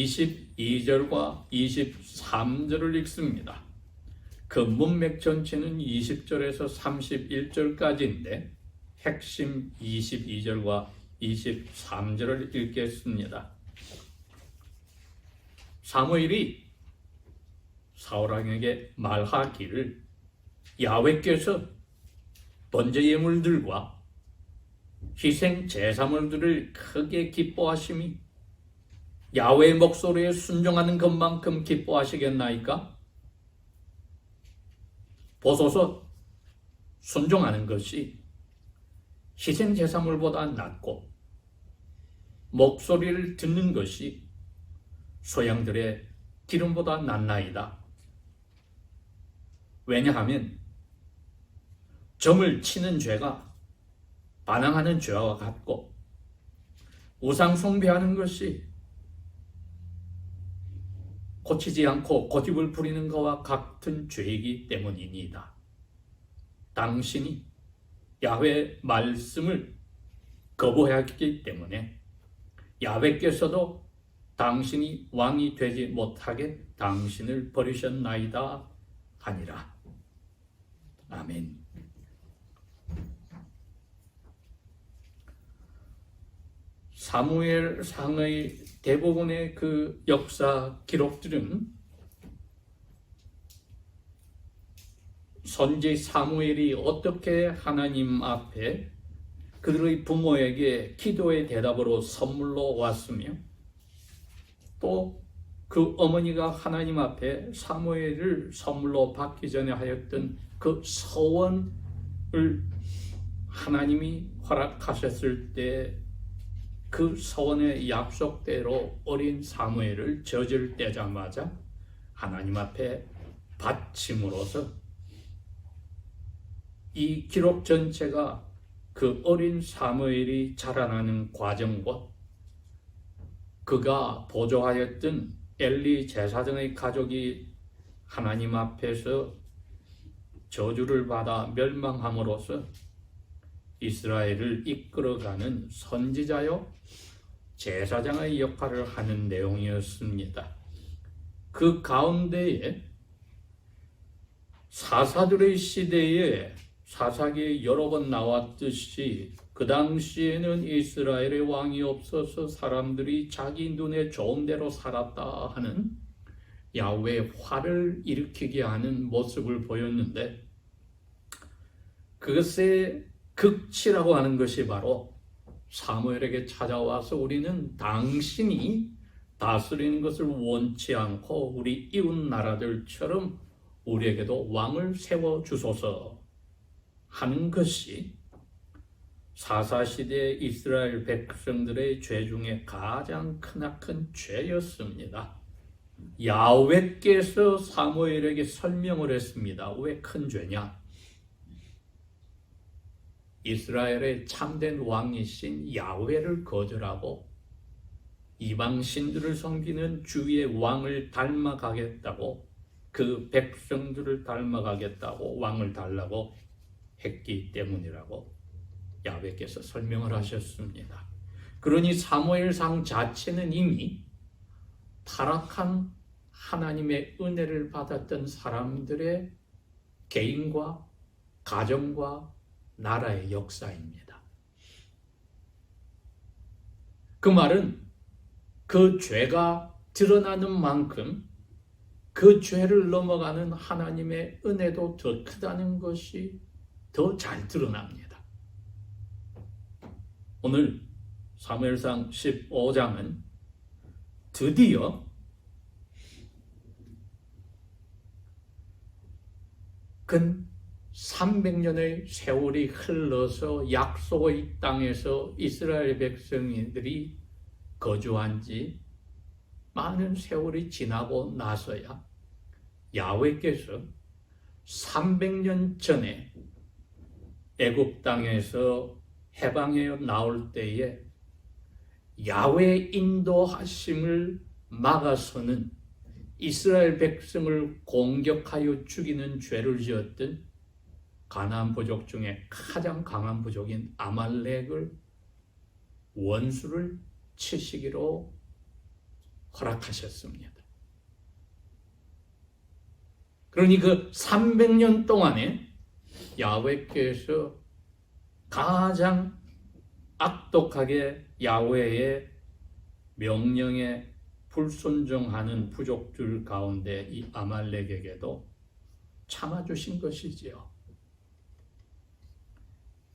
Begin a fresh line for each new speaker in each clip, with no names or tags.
22절과 23절을 읽습니다. 그 문맥 전체는 20절에서 31절까지인데 핵심 22절과 23절을 읽겠습니다. 사무엘이 사울왕에게 말하기를 야훼께서 번제 예물들과 희생 제사물들을 크게 기뻐하심이 야훼의 목소리에 순종하는 것만큼 기뻐하시겠나이까? 보소서, 순종하는 것이 희생 제사물보다 낫고 목소리를 듣는 것이 소양들의 기름보다 낫나이다. 왜냐하면 점을 치는 죄가 반항하는 죄와 같고 우상 숭배하는 것이 고치지 않고 고집을 부리는 것과 같은 죄이기 때문이니이다. 당신이 야훼의 말씀을 거부했기 때문에 야훼께서도 당신이 왕이 되지 못하게 당신을 버리셨나이다 하니라. 아멘. 사무엘상의 대부분의 그 역사 기록들은 선지 사무엘이 어떻게 하나님 앞에 그들의 부모에게 기도의 대답으로 선물로 왔으며 또 그 어머니가 하나님 앞에 사무엘을 선물로 받기 전에 하였던 그 서원을 하나님이 허락하셨을 때 그 서원의 약속대로 어린 사무엘을 젖을 떼자마자 하나님 앞에 바침으로써 이 기록 전체가 그 어린 사무엘이 자라나는 과정과 그가 보조하였던 엘리 제사장의 가족이 하나님 앞에서 저주를 받아 멸망함으로써 이스라엘을 이끌어가는 선지자요 제사장의 역할을 하는 내용이었습니다. 그 가운데에 사사들의 시대에 사사기에 여러 번 나왔듯이 그 당시에는 이스라엘의 왕이 없어서 사람들이 자기 눈에 좋은 대로 살았다 하는 야훼의 화를 일으키게 하는 모습을 보였는데 그것의 극치라고 하는 것이 바로 사무엘에게 찾아와서 우리는 당신이 다스리는 것을 원치 않고 우리 이웃 나라들처럼 우리에게도 왕을 세워주소서 하는 것이 사사시대 이스라엘 백성들의 죄 중에 가장 크나큰 죄였습니다. 야훼께서 사무엘에게 설명을 했습니다. 왜 큰 죄냐? 이스라엘의 참된 왕이신 야훼를 거절하고 이방신들을 섬기는 주의 왕을 닮아가겠다고 그 백성들을 닮아가겠다고 왕을 달라고 했기 때문이라고 야훼께서 설명을 하셨습니다. 그러니 사무엘상 자체는 이미 타락한 하나님의 은혜를 받았던 사람들의 개인과 가정과 나라의 역사입니다. 그 말은 그 죄가 드러나는 만큼 그 죄를 넘어가는 하나님의 은혜도 더 크다는 것이 더 잘 드러납니다. 오늘 사무엘상 15장은 드디어 근 300년의 세월이 흘러서 약속의 땅에서 이스라엘 백성들이 거주한 지 많은 세월이 지나고 나서야 야훼께서 300년 전에 애굽 땅에서 해방해 나올 때에 야훼의 인도하심을 막아서는 이스라엘 백성을 공격하여 죽이는 죄를 지었던 가나안 부족 중에 가장 강한 부족인 아말렉을 원수를 치시기로 허락하셨습니다. 그러니 그 300년 동안에 야훼께서 가장 악독하게 야훼의 명령에 불순종하는 부족들 가운데 이 아말렉에게도 참아주신 것이지요.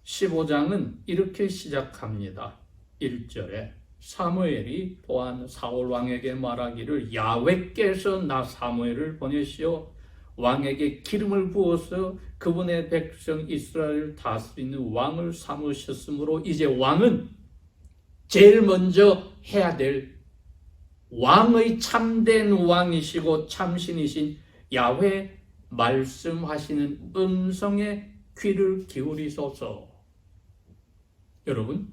15장은 이렇게 시작합니다. 1절에 사무엘이 또한 사울 왕에게 말하기를 야훼께서 나 사무엘을 보내시어 왕에게 기름을 부어서 그분의 백성 이스라엘을 다스리는 왕을 삼으셨으므로 이제 왕은 제일 먼저 해야 될 왕의 참된 왕이시고 참신이신 야훼 말씀하시는 음성에 귀를 기울이소서. 여러분,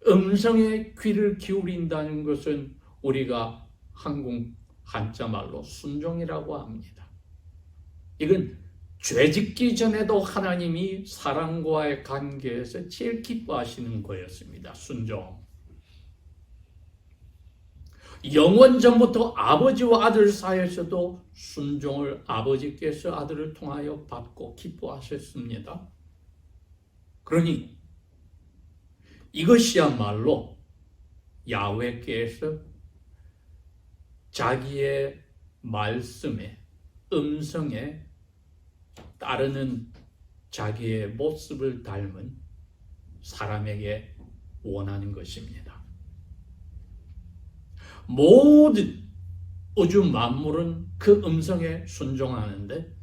음성에 귀를 기울인다는 것은 우리가 한국 한자말로 순종이라고 합니다. 이건 죄짓기 전에도 하나님이 사람과의 관계에서 제일 기뻐하시는 거였습니다. 순종. 영원 전부터 아버지와 아들 사이에서도 순종을 아버지께서 아들을 통하여 받고 기뻐하셨습니다. 그러니 이것이야말로 야훼께서 자기의 말씀에, 음성에 따르는 자기의 모습을 닮은 사람에게 원하는 것입니다. 모든 우주 만물은 그 음성에 순종하는데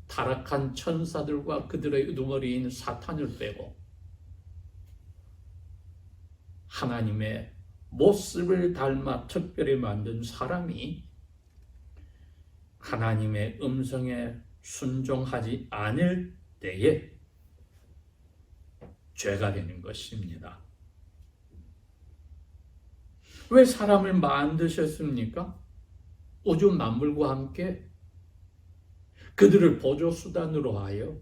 타락한 천사들과 그들의 우두머리인 사탄을 빼고 하나님의 모습을 닮아 특별히 만든 사람이 하나님의 음성에 순종하지 않을 때에 죄가 되는 것입니다. 왜 사람을 만드셨습니까? 우주 만물과 함께 그들을 보조수단으로 하여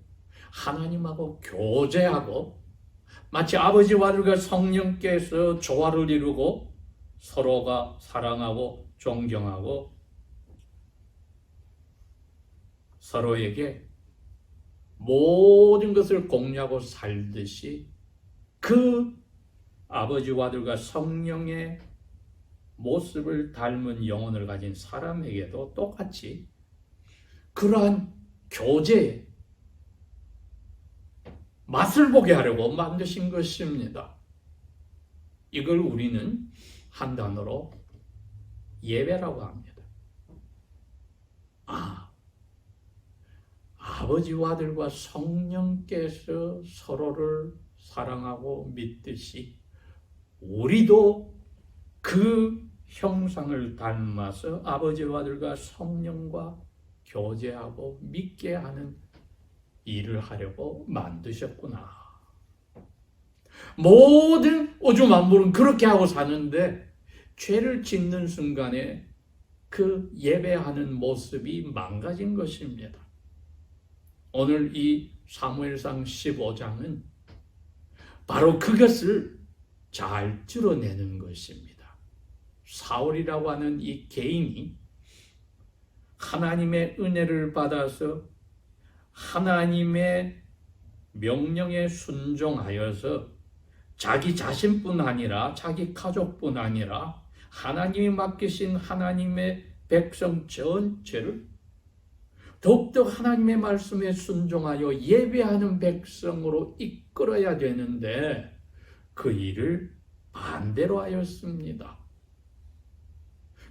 하나님하고 교제하고 마치 아버지와 아들과 성령께서 조화를 이루고 서로가 사랑하고 존경하고 서로에게 모든 것을 공유하고 살듯이 그 아버지와 아들과 성령의 모습을 닮은 영혼을 가진 사람에게도 똑같이 그러한 교제의 맛을 보게 하려고 만드신 것입니다. 이걸 우리는 한 단어로 예배라고 합니다. 아버지와 아들과 성령께서 서로를 사랑하고 믿듯이 우리도 그 형상을 닮아서 아버지와 아들과 성령과 교제하고 믿게 하는 일을 하려고 만드셨구나. 모든 우주 만물은 그렇게 하고 사는데 죄를 짓는 순간에 그 예배하는 모습이 망가진 것입니다. 오늘 이 사무엘상 15장은 바로 그것을 잘 드러내는 것입니다. 사울이라고 하는 이 개인이 하나님의 은혜를 받아서 하나님의 명령에 순종하여서 자기 자신뿐 아니라 자기 가족뿐 아니라 하나님이 맡기신 하나님의 백성 전체를 더욱더 하나님의 말씀에 순종하여 예배하는 백성으로 이끌어야 되는데 그 일을 반대로 하였습니다.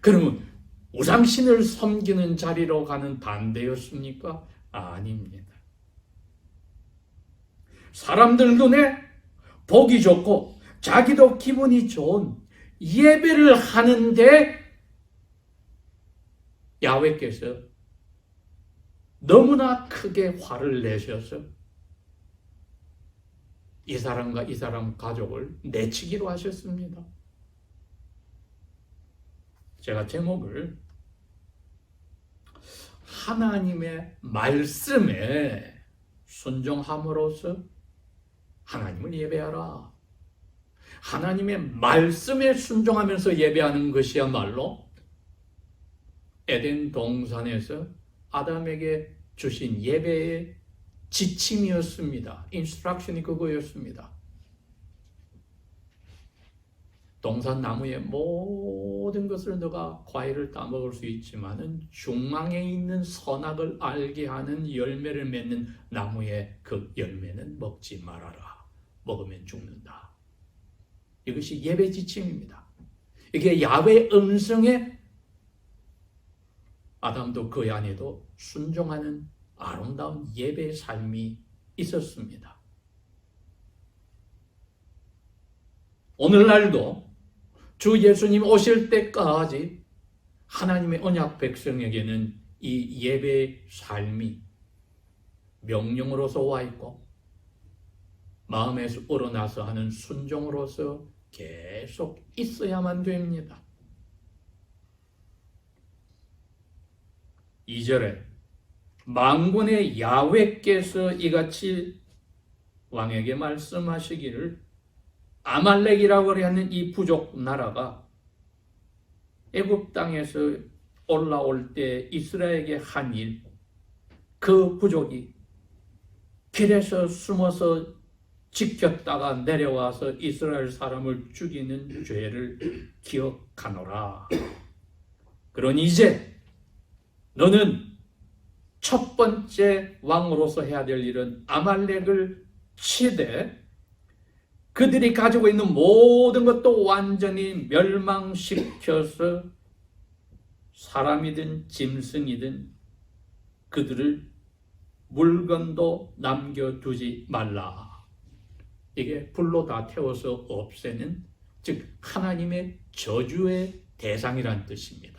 그러면 우상신을 섬기는 자리로 가는 반대였습니까? 아닙니다. 사람들 눈에 보기 좋고 자기도 기분이 좋은 예배를 하는데 야훼께서 너무나 크게 화를 내셔서 이 사람과 이 사람 가족을 내치기로 하셨습니다. 제가 제목을 하나님의 말씀에 순종함으로써 하나님을 예배하라. 하나님의 말씀에 순종하면서 예배하는 것이야말로 에덴 동산에서 아담에게 주신 예배의 지침이었습니다. 인스트럭션이 그거였습니다. 동산 나무의 모든 것을 너가 과일을 따먹을 수 있지만은 중앙에 있는 선악을 알게 하는 열매를 맺는 나무의 그 열매는 먹지 말아라. 먹으면 죽는다. 이것이 예배 지침입니다. 이게 야훼 음성에 아담도 그 안에도 순종하는 아름다운 예배의 삶이 있었습니다. 오늘날도 주 예수님 오실 때까지 하나님의 언약 백성에게는 이 예배의 삶이 명령으로서 와 있고 마음에서 우러나서 하는 순종으로서 계속 있어야만 됩니다. 2절에 만군의 야훼께서 이같이 왕에게 말씀하시기를 아말렉이라고 하는 이 부족 나라가 애굽 땅에서 올라올 때 이스라엘에게 한 일, 그 부족이 길에서 숨어서 지켰다가 내려와서 이스라엘 사람을 죽이는 죄를 기억하노라. 그러니 이제 너는 첫 번째 왕으로서 해야 될 일은 아말렉을 치되 그들이 가지고 있는 모든 것도 완전히 멸망시켜서 사람이든 짐승이든 그들을 물건도 남겨두지 말라. 이게 불로 다 태워서 없애는, 즉 하나님의 저주의 대상이란 뜻입니다.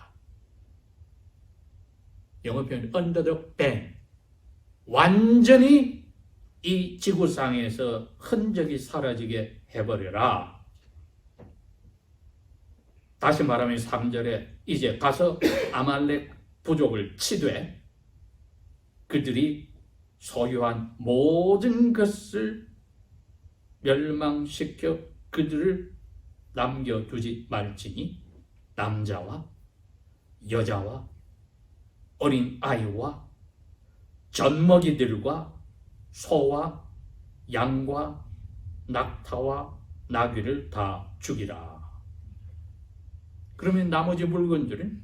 영어 표현 under the ban. 완전히 이 지구상에서 흔적이 사라지게 해버려라. 다시 말하면 3절에 이제 가서 아말렉 부족을 치되 그들이 소유한 모든 것을 멸망시켜 그들을 남겨두지 말지니 남자와 여자와 어린 아이와 젖먹이들과 소와 양과 낙타와 나귀를 다 죽이라. 그러면 나머지 물건들은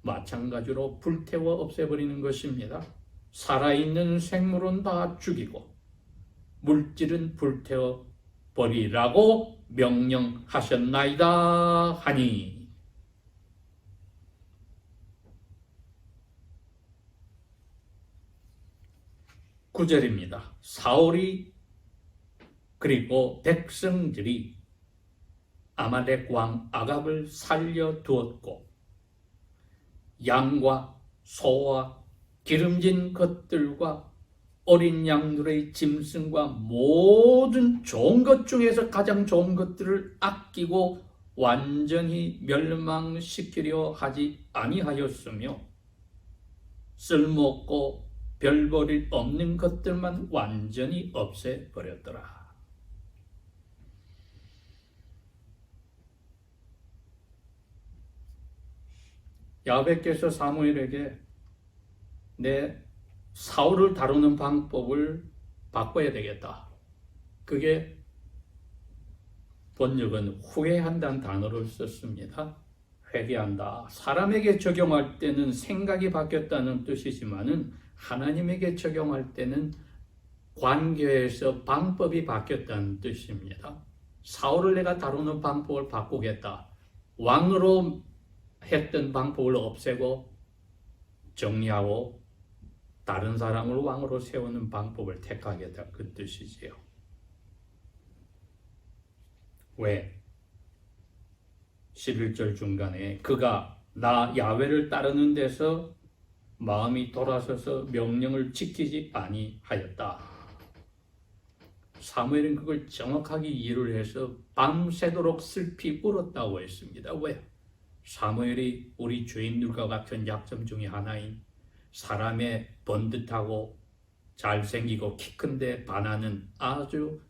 마찬가지로 불태워 없애버리는 것입니다. 살아있는 생물은 다 죽이고 물질은 불태워 버리라고 명령하셨나이다 하니. 9절입니다. 사울이 그리고 백성들이 아말렉 왕 아갑을 살려두었고 양과 소와 기름진 것들과 어린 양들의 짐승과 모든 좋은 것 중에서 가장 좋은 것들을 아끼고 완전히 멸망시키려 하지 아니하였으며 쓸모없고 별볼일 없는 것들만 완전히 없애버렸더라. 야훼께서 사무엘에게 내 사울을 다루는 방법을 바꿔야 되겠다. 그게 번역은 후회한다는 단어를 썼습니다. 회개한다. 사람에게 적용할 때는 생각이 바뀌었다는 뜻이지만은 하나님에게 적용할 때는 관계에서 방법이 바뀌었다는 뜻입니다. 사울을 내가 다루는 방법을 바꾸겠다. 왕으로 했던 방법을 없애고 정리하고 다른 사람을 왕으로 세우는 방법을 택하겠다. 그 뜻이지요. 왜? 11절 중간에 그가 나 야훼를 따르는 데서 마음이 돌아서서 명령을 지키지 아니하였다. 사무엘은 그걸 정확하게 이해를 해서 밤새도록 슬피 울었다고 했습니다. 왜? 사무엘이 우리 죄인들과 같은 약점 중에 하나인 사람의 번듯하고 잘생기고 키 큰데 반하는 아주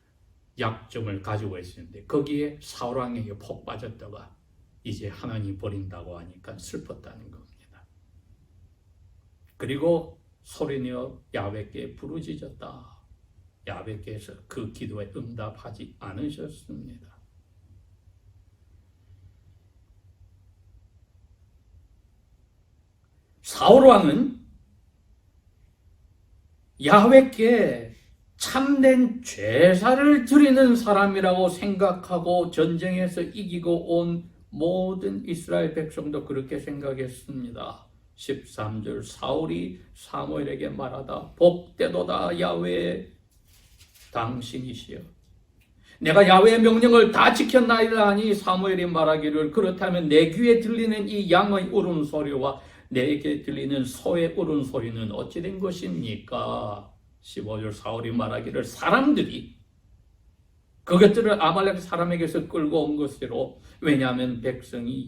약점을 가지고 있었는데 거기에 사울왕에게 폭 빠졌다가 이제 하나님 버린다고 하니까 슬펐다는 겁니다. 그리고 소리내어 야훼께 부르짖었다. 야훼께서 그 기도에 응답하지 않으셨습니다. 사울 왕은 야훼께 참된 제사를 드리는 사람이라고 생각하고 전쟁에서 이기고 온 모든 이스라엘 백성도 그렇게 생각했습니다. 13절 사울이 사무엘에게 말하다 복되도다 야훼 당신이시여 내가 야훼의 명령을 다 지켰나이다 하니 사무엘이 말하기를 그렇다면 내 귀에 들리는 이 양의 울음소리와 내게 들리는 소의 울음소리는 어찌 된 것입니까? 15절 사울이 말하기를 사람들이 그것들을 아말렉 사람에게서 끌고 온 것으로 왜냐하면 백성이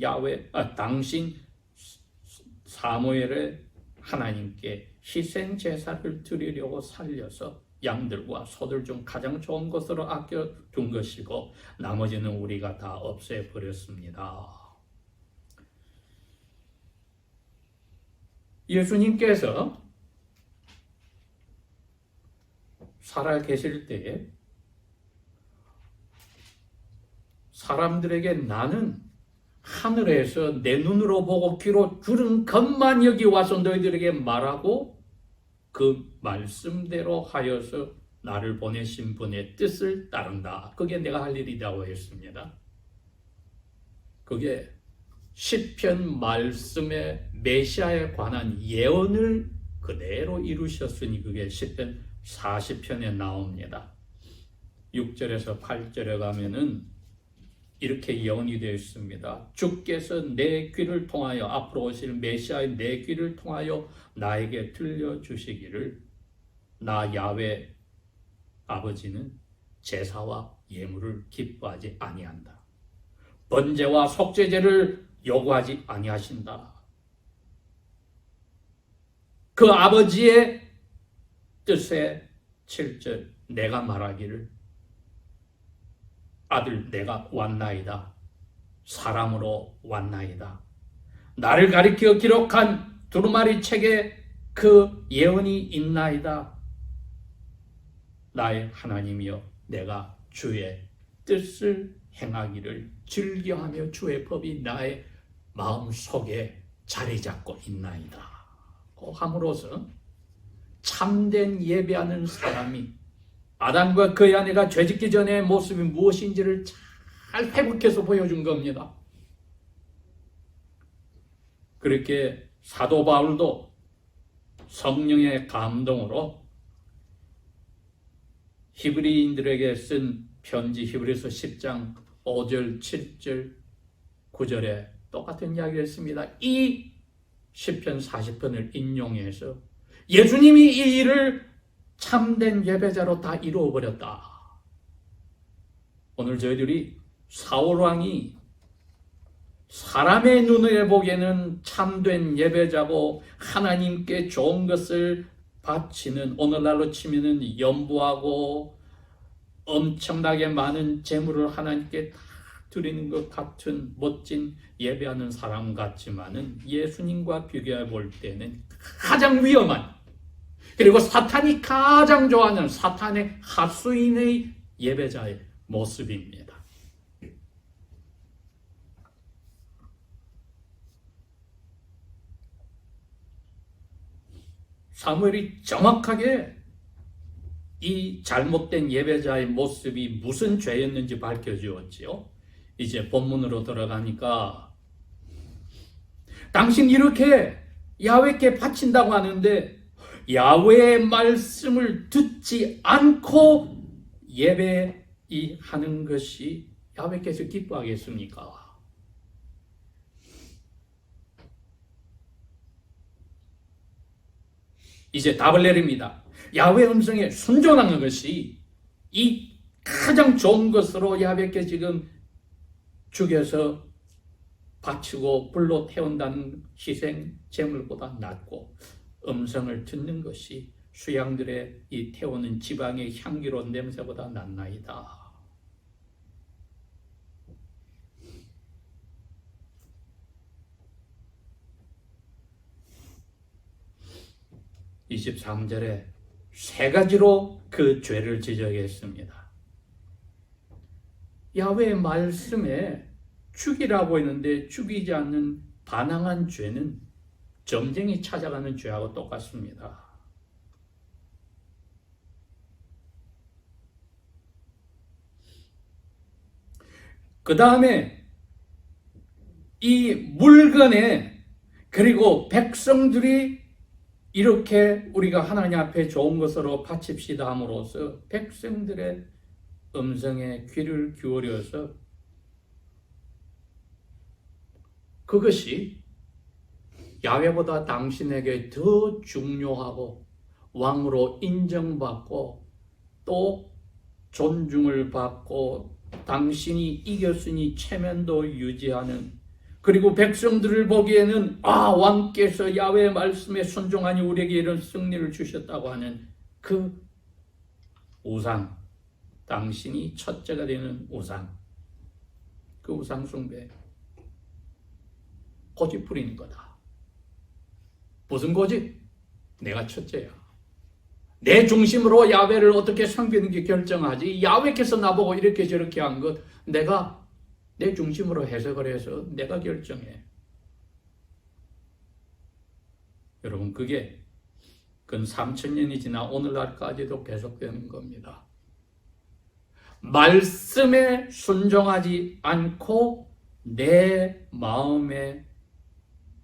당신 사무엘의 하나님께 희생 제사를 드리려고 살려서 양들과 소들 중 가장 좋은 것으로 아껴둔 것이고 나머지는 우리가 다 없애버렸습니다. 예수님께서 살아 계실 때에 사람들에게 나는 하늘에서 내 눈으로 보고 귀로 들은 것만 여기 와서 너희들에게 말하고 그 말씀대로 하여서 나를 보내신 분의 뜻을 따른다. 그게 내가 할 일이라고 했습니다. 그게 시편 말씀의 메시아에 관한 예언을 그대로 이루셨으니 그게 시편 40편에 나옵니다. 6절에서 8절에 가면은 이렇게 예언이 되어 있습니다. 주께서 내 귀를 통하여 앞으로 오실 메시아의 내 귀를 통하여 나에게 들려주시기를 나 야훼 아버지는 제사와 예물을 기뻐하지 아니한다. 번제와 속죄제를 요구하지 아니하신다. 그 아버지의 뜻에 7절 내가 말하기를 아들 내가 왔나이다. 사람으로 왔나이다. 나를 가리켜 기록한 두루마리 책에 그 예언이 있나이다. 나의 하나님이여 내가 주의 뜻을 행하기를 즐겨하며 주의 법이 나의 마음속에 자리 잡고 있나이다. 함으로써 참된 예배하는 사람이 아담과 그의 아내가 죄짓기 전의 모습이 무엇인지를 잘 회복해서 보여준 겁니다. 그렇게 사도 바울도 성령의 감동으로 히브리인들에게 쓴 편지 히브리서 10장 5절, 7절, 9절에 똑같은 이야기를 했습니다. 이 시편 40편을 인용해서 예수님이 이 일을 참된 예배자로 다 이루어버렸다. 오늘 저희들이 사울왕이 사람의 눈에 보기에는 참된 예배자고 하나님께 좋은 것을 바치는 오늘날로 치면은 연부하고 엄청나게 많은 재물을 하나님께 다 드리는 것 같은 멋진 예배하는 사람 같지만은 예수님과 비교해 볼 때는 가장 위험한 그리고 사탄이 가장 좋아하는 사탄의 하수인의 예배자의 모습입니다. 사무엘이 정확하게 이 잘못된 예배자의 모습이 무슨 죄였는지 밝혀주었지요. 이제 본문으로 들어가니까 당신 이렇게 야훼께 바친다고 하는데 야훼의 말씀을 듣지 않고 예배하는 것이 야훼께서 기뻐하겠습니까? 이제 답을 내립니다. 야훼 음성에 순종하는 것이 이 가장 좋은 것으로 야훼께 지금 죽여서 바치고 불로 태운다는 희생 제물보다 낫고 음성을 듣는 것이 수양들의 이 태우는 지방의 향기로운 냄새보다 낫나이다. 23절에 세 가지로 그 죄를 지적했습니다. 야훼의 말씀에 죽이라고 했는데 죽이지 않는 반항한 죄는 점쟁이 찾아가는 죄하고 똑같습니다. 그 다음에 이 물건에 그리고 백성들이 이렇게 우리가 하나님 앞에 좋은 것으로 바칩시다 함으로써 백성들의 음성에 귀를 기울여서 그것이 야훼보다 당신에게 더 중요하고 왕으로 인정받고 또 존중을 받고 당신이 이겼으니 체면도 유지하는, 그리고 백성들을 보기에는 왕께서 야훼의 말씀에 순종하니 우리에게 이런 승리를 주셨다고 하는 그 우상, 당신이 첫째가 되는 우상, 그 우상 숭배 고집 부리는 거다. 무슨 고집? 내가 첫째야. 내 중심으로 야훼를 어떻게 섬기는지 결정하지, 야훼께서 나보고 이렇게 저렇게 한 것 내가 내 중심으로 해석을 해서 내가 결정해. 여러분, 그게 근 3000년이 지나 오늘날까지도 계속되는 겁니다. 말씀에 순종하지 않고 내 마음에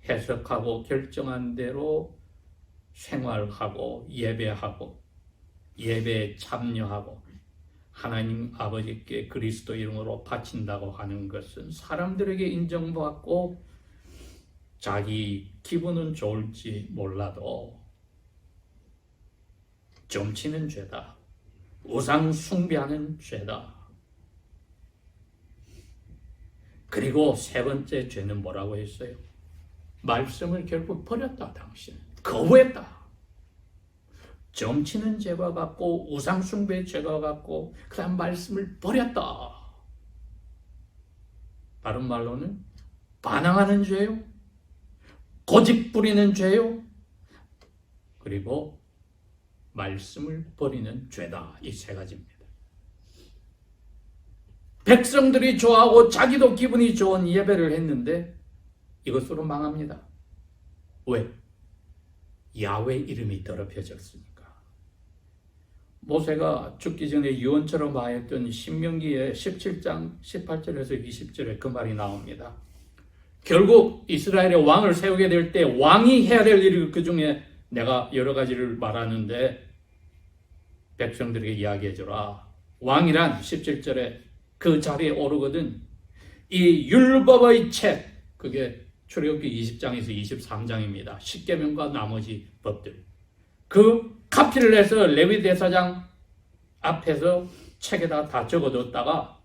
해석하고 결정한 대로 생활하고 예배하고 예배에 참여하고 하나님 아버지께 그리스도 이름으로 바친다고 하는 것은 사람들에게 인정받고 자기 기분은 좋을지 몰라도 점치는 죄다. 우상 숭배하는 죄다. 그리고 세 번째 죄는 뭐라고 했어요? 말씀을 결국 버렸다. 당신 거부했다. 점치는 죄가 같고 우상 숭배의 죄가 같고 그 다음 말씀을 버렸다. 다른 말로는 반항하는 죄요, 고집 부리는 죄요, 그리고 말씀을 버리는 죄다. 이 세 가지입니다. 백성들이 좋아하고 자기도 기분이 좋은 예배를 했는데 이것으로 망합니다. 왜? 야훼 이름이 더럽혀졌으니까. 모세가 죽기 전에 유언처럼 하였던 신명기의 17장 18절에서 20절에 그 말이 나옵니다. 결국 이스라엘의 왕을 세우게 될 때 왕이 해야 될 일이 그 중에 내가 여러 가지를 말하는데 백성들에게 이야기해주라. 왕이란 17절에 그 자리에 오르거든 이 율법의 책, 그게 출애굽기 20장에서 23장입니다. 십계명과 나머지 법들. 그 카피를 해서 레위 대사장 앞에서 책에다 다 적어뒀다가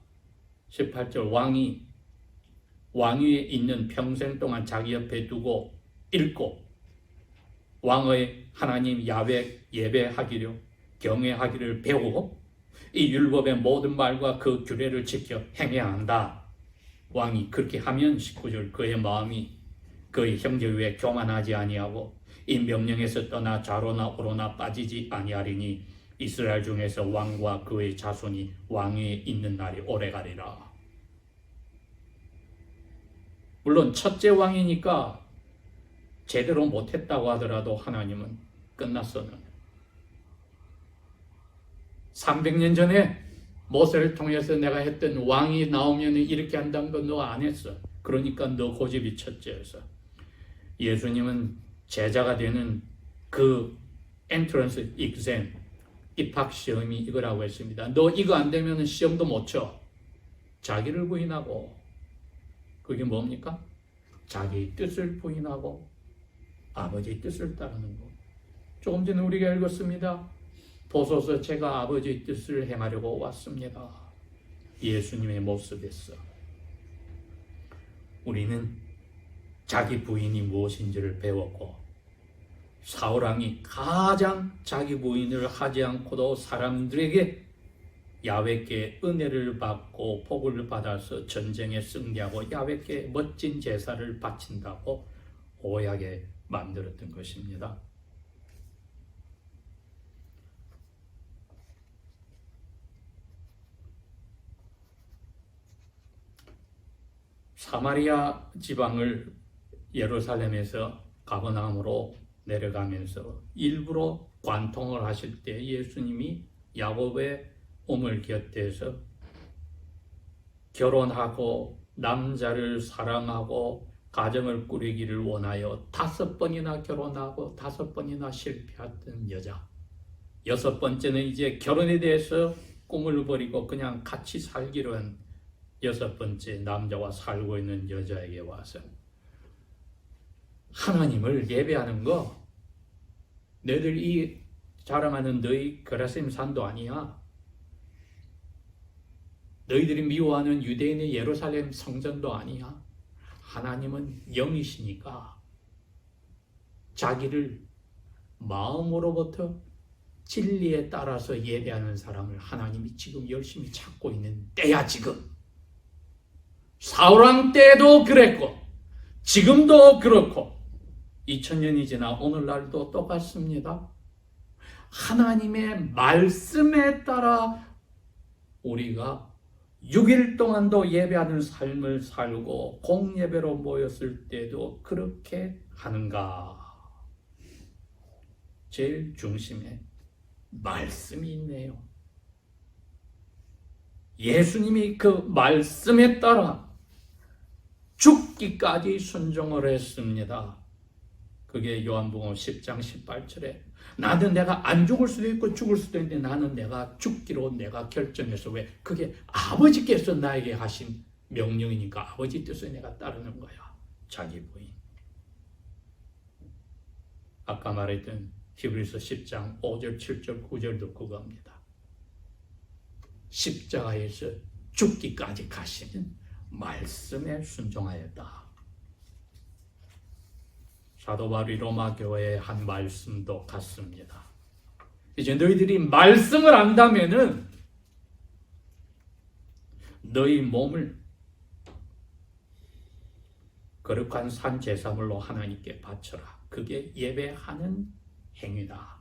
18절 왕위에 있는 평생 동안 자기 옆에 두고 읽고 왕의 하나님 야훼 예배하기를 경외하기를 배우고 이 율법의 모든 말과 그 규례를 지켜 행해야 한다. 왕이 그렇게 하면 19절 그의 마음이 그의 형제 위에 교만하지 아니하고 이 명령에서 떠나 좌로나 우로나 빠지지 아니하리니 이스라엘 중에서 왕과 그의 자손이 왕위에 있는 날이 오래가리라. 물론 첫째 왕이니까 제대로 못했다고 하더라도 하나님은 끝났어는 300년 전에 모세를 통해서 내가 했던 왕이 나오면 이렇게 한다는 건 너 안 했어. 그러니까 너 고집이 첫째여서. 예수님은 제자가 되는 그 엔트런스 exam, 입학 시험이 이거라고 했습니다. 너 이거 안 되면 시험도 못 쳐. 자기를 부인하고, 그게 뭡니까? 자기의 뜻을 부인하고 아버지의 뜻을 따르는 것. 조금 전에 우리가 읽었습니다. 보소서 제가 아버지의 뜻을 행하려고 왔습니다. 예수님의 모습에서 우리는 자기 부인이 무엇인지를 배웠고 사울왕이 가장 자기 부인을 하지 않고도 사람들에게 야훼께 은혜를 받고 복을 받아서 전쟁에 승리하고 야훼께 멋진 제사를 바친다고 오해하게 만들었던 것입니다. 사마리아 지방을 예루살렘에서 가버나움으로 내려가면서 일부러 관통을 하실 때 예수님이 야곱의 우물 곁에서 결혼하고 남자를 사랑하고 가정을 꾸리기를 원하여 5번이나 결혼하고 5번이나 실패했던 여자, 6번째는 이제 결혼에 대해서 꿈을 버리고 그냥 같이 살기로 한 6번째 남자와 살고 있는 여자에게 와서 하나님을 예배하는 거 너희들 이 자랑하는 너희 거라셈 산도 아니야. 너희들이 미워하는 유대인의 예루살렘 성전도 아니야. 하나님은 영이시니까 자기를 마음으로부터 진리에 따라서 예배하는 사람을 하나님이 지금 열심히 찾고 있는 때야. 지금 사울왕 때도 그랬고 지금도 그렇고 2000년이 지나 오늘날도 똑같습니다. 하나님의 말씀에 따라 우리가 6일 동안도 예배하는 삶을 살고 공예배로 모였을 때도 그렇게 하는가? 제일 중심에 말씀이 있네요. 예수님이 그 말씀에 따라 죽기까지 순종을 했습니다. 그게 요한복음 10장 18절에 나는 내가 안 죽을 수도 있고 죽을 수도 있는데 나는 내가 죽기로 내가 결정해서 왜? 그게 아버지께서 나에게 하신 명령이니까 아버지 뜻을 내가 따르는 거야. 자기 부인. 아까 말했던 히브리서 10장 5절 7절 9절도 그겁니다. 십자가에서 죽기까지 가시는 말씀에 순종하였다. 사도 바울이 로마 교회의 한 말씀도 같습니다. 이제 너희들이 말씀을 안다면은 너희 몸을 거룩한 산 제사물로 하나님께 바쳐라. 그게 예배하는 행위다.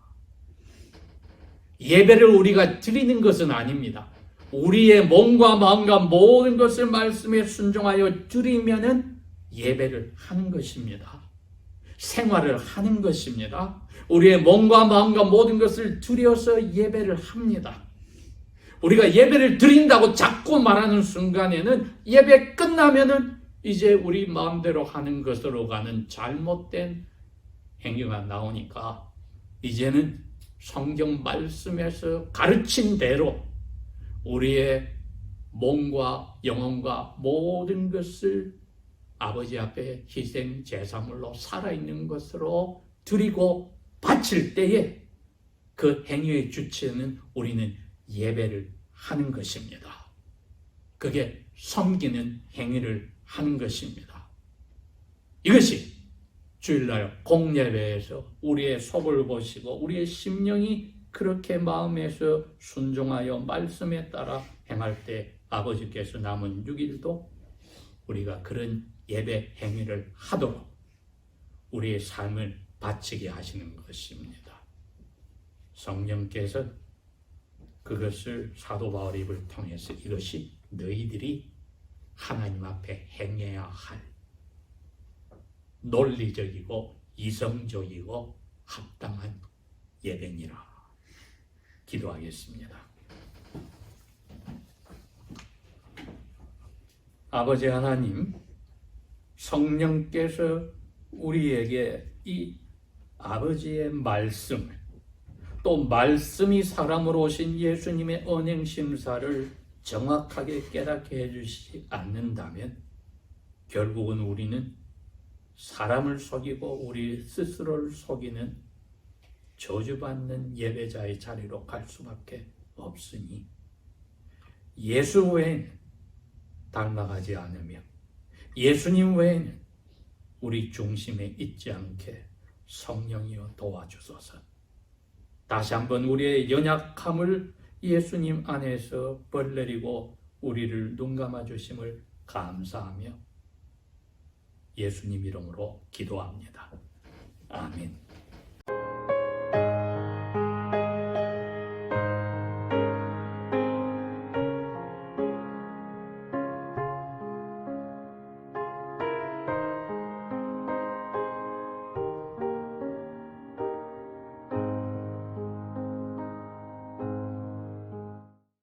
예배를 우리가 드리는 것은 아닙니다. 우리의 몸과 마음과 모든 것을 말씀에 순종하여 드리면은 예배를 하는 것입니다. 생활을 하는 것입니다. 우리의 몸과 마음과 모든 것을 드려서 예배를 합니다. 우리가 예배를 드린다고 자꾸 말하는 순간에는 예배 끝나면은 이제 우리 마음대로 하는 것으로 가는 잘못된 행위가 나오니까 이제는 성경 말씀에서 가르친 대로 우리의 몸과 영혼과 모든 것을 아버지 앞에 희생 제사물로 살아있는 것으로 드리고 바칠 때에 그 행위의 주체는 우리는 예배를 하는 것입니다. 그게 섬기는 행위를 하는 것입니다. 이것이 주일날 공예배에서 우리의 속을 보시고 우리의 심령이 그렇게 마음에서 순종하여 말씀에 따라 행할 때 아버지께서 남은 6일도 우리가 그런 예배 행위를 하도록 우리의 삶을 바치게 하시는 것입니다. 성령께서 그것을 사도 바울 입을 통해서 이것이 너희들이 하나님 앞에 행해야 할 논리적이고 이성적이고 합당한 예배니라. 기도하겠습니다. 아버지 하나님, 성령께서 우리에게 이 아버지의 말씀을 또 말씀이 사람으로 오신 예수님의 언행심사를 정확하게 깨닫게 해주시지 않는다면 결국은 우리는 사람을 속이고 우리 스스로를 속이는 저주받는 예배자의 자리로 갈 수밖에 없으니 예수 외에는 닮아가지 않으며 예수님 외에는 우리 중심에 있지 않게 성령이여 도와주소서. 다시 한번 우리의 연약함을 예수님 안에서 벌내리고 우리를 눈감아 주심을 감사하며 예수님 이름으로 기도합니다.